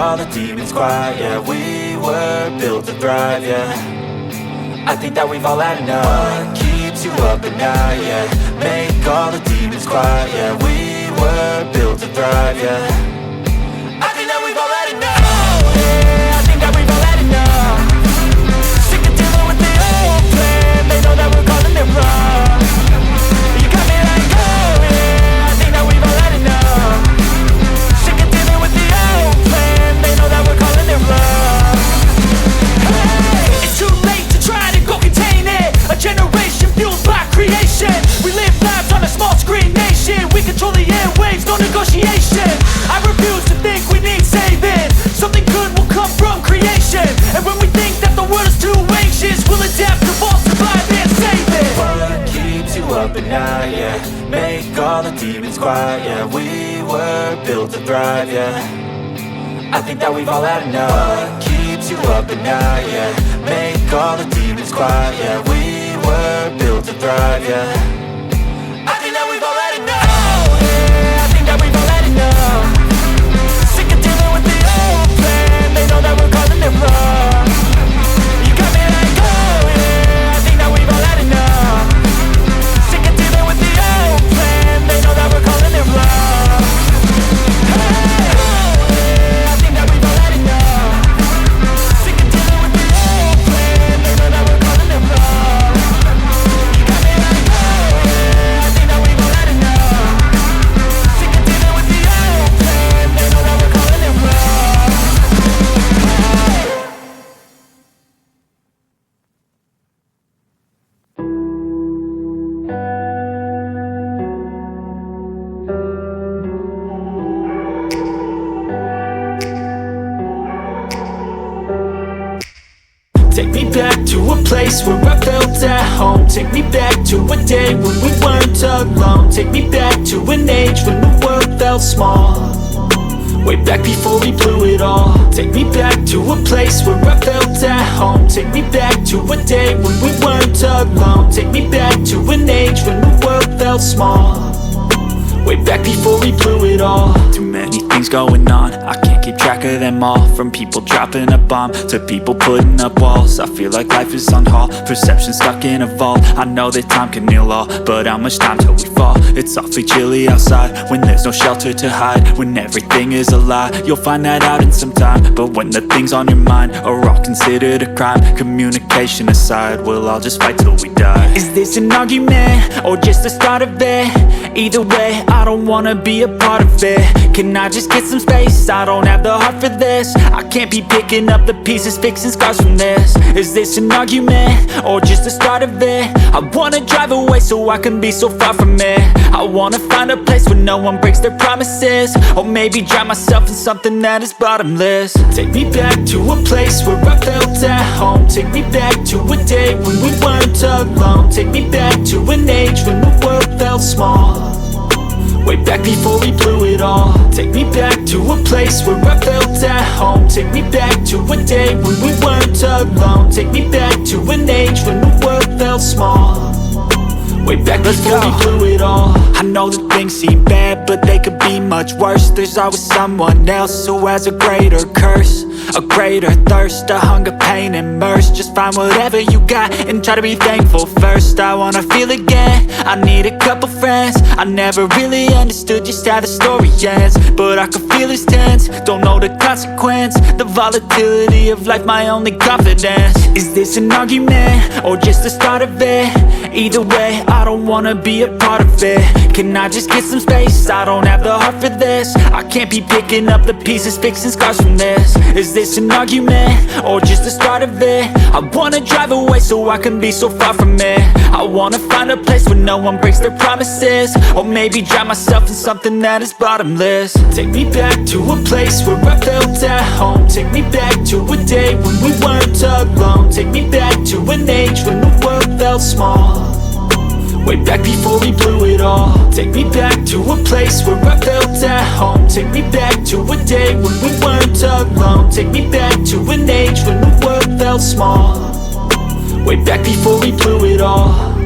all the demons quiet. Yeah, we were built to thrive, yeah. I think that we've all had enough. What keeps you up at night, yeah. Make all the demons quiet. Yeah, we were built to thrive, yeah. I think that we've all had enough. Oh, yeah, I think that we've all had enough. Sick of dealing with the old plan. They know that we're calling it wrong. You got me like, oh yeah, I think that we've all had enough. Sick of dealing with the old plan. They know that we're calling it wrong. Hey, it's too late to try to go contain it. A generation fueled by creation. We live lives on a small screen nation. We control the airwaves, no negotiation. I refuse to think we need saving. Something good will come from creation. And when we think that the world is too anxious, we'll adapt, evolve, survive and save it. What keeps you up at night, yeah. Make all the demons quiet, yeah. We were built to thrive, yeah. I think that we've all had enough. What keeps you up at night, yeah. Make all the demons quiet, yeah. We were built to thrive, yeah. I think that we've all had enough. Oh yeah, I think that we've all had enough. Sick of dealing with the old plan. They know that we're calling it wrong. You got me like, oh yeah, I think that we've all had enough. Sick of dealing with the old plan. They know that we're calling it wrong. Hey, oh yeah, I think that we've all had enough. Sick of dealing with the old plan. They know that we're calling it wrong. You got me like, oh yeah, I think that we've all had enough. Sick of dealing with the old plan. They know that we're calling it wrong. Take me back to a place where I felt at home. Take me back to a day when we weren't alone. Take me back to an age when the world felt small. Way back before we blew it all. Take me back to a place where I felt at home. Take me back to a day when we weren't alone. Take me back to an age when the world felt small. Way back before we blew it all. Too many things going on, I can't keep track of them all. From people dropping a bomb to people putting up walls. I feel like life is on hold, perception stuck in a vault. I know that time can heal all, but how much time till we fall? It's awfully chilly outside when there's no shelter to hide. When everything is a lie, you'll find that out in some time. But when the things on your mind are all considered a crime, communication aside, we'll all just fight till we die. Is this an argument or just the start of it? Either way, I don't wanna be a part of it. Can I just get some space? I don't have the heart for this. I can't be picking up the pieces, fixing scars from this. Is this an argument or just the start of it? I wanna drive away so I can be so far from it. I wanna find a place where no one breaks their promises. Or maybe drown myself in something that is bottomless. Take me back to a place where I felt at home. Take me back to a day when we weren't alone. Take me back to an age when the world felt small. Way back before we blew it all. Take me back to a place where I felt at home. Take me back to a day when we weren't alone. Take me back to an age when the world felt small. Way back before we blew it all. I know that things seem bad, but they could be much worse. There's always someone else who has a greater curse, a greater thirst, a hunger, pain, and mercy. Just find whatever you got and try to be thankful first. I wanna feel again, I need a couple friends. I never really understood just how the story ends, but I can feel it's tense, don't know the consequence. The volatility of life, my only confidence. Is this an argument or just the start of it? Either way, I don't wanna be a part of it. Can I just get some space? I don't have the heart for this. I can't be picking up the pieces, fixing scars from this. Is this an argument or just the start of it? I wanna drive away so I can be so far from it. I wanna find a place where no one breaks their promises. Or maybe drown myself in something that is bottomless. Take me back to a place where I felt at home. Take me back to a day when we weren't alone. Take me back to an age when the world felt small. Way back before we blew it all. Take me back to a place where I felt at home. Take me back to a day when we weren't alone. Take me back to an age when the world felt small. Way back before we blew it all.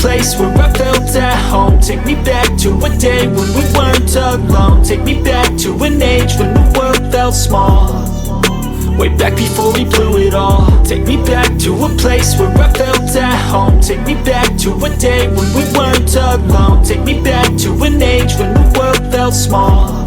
place where I felt at home. Take me back to a day when we weren't alone. Take me back to an age when the world felt small. Way back before we blew it all. Take me back to a place where I felt at home. Take me back to a day when we weren't alone. Take me back to an age when the world felt small.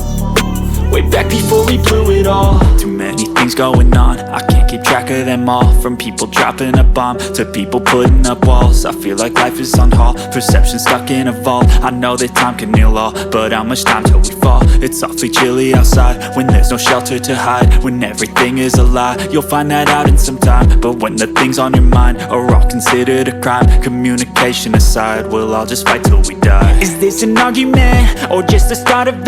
Way back before we blew it all. Too many things going on, I can't keep track of them all. From people dropping a bomb to people putting up walls. I feel like life is on hold, perception stuck in a vault. I know that time can heal all, but how much time till we fall? It's awfully chilly outside when there's no shelter to hide. When everything is a lie, you'll find that out in some time. But when the things on your mind are all considered a crime, communication aside, we'll all just fight till we die. Is this an argument or just the start of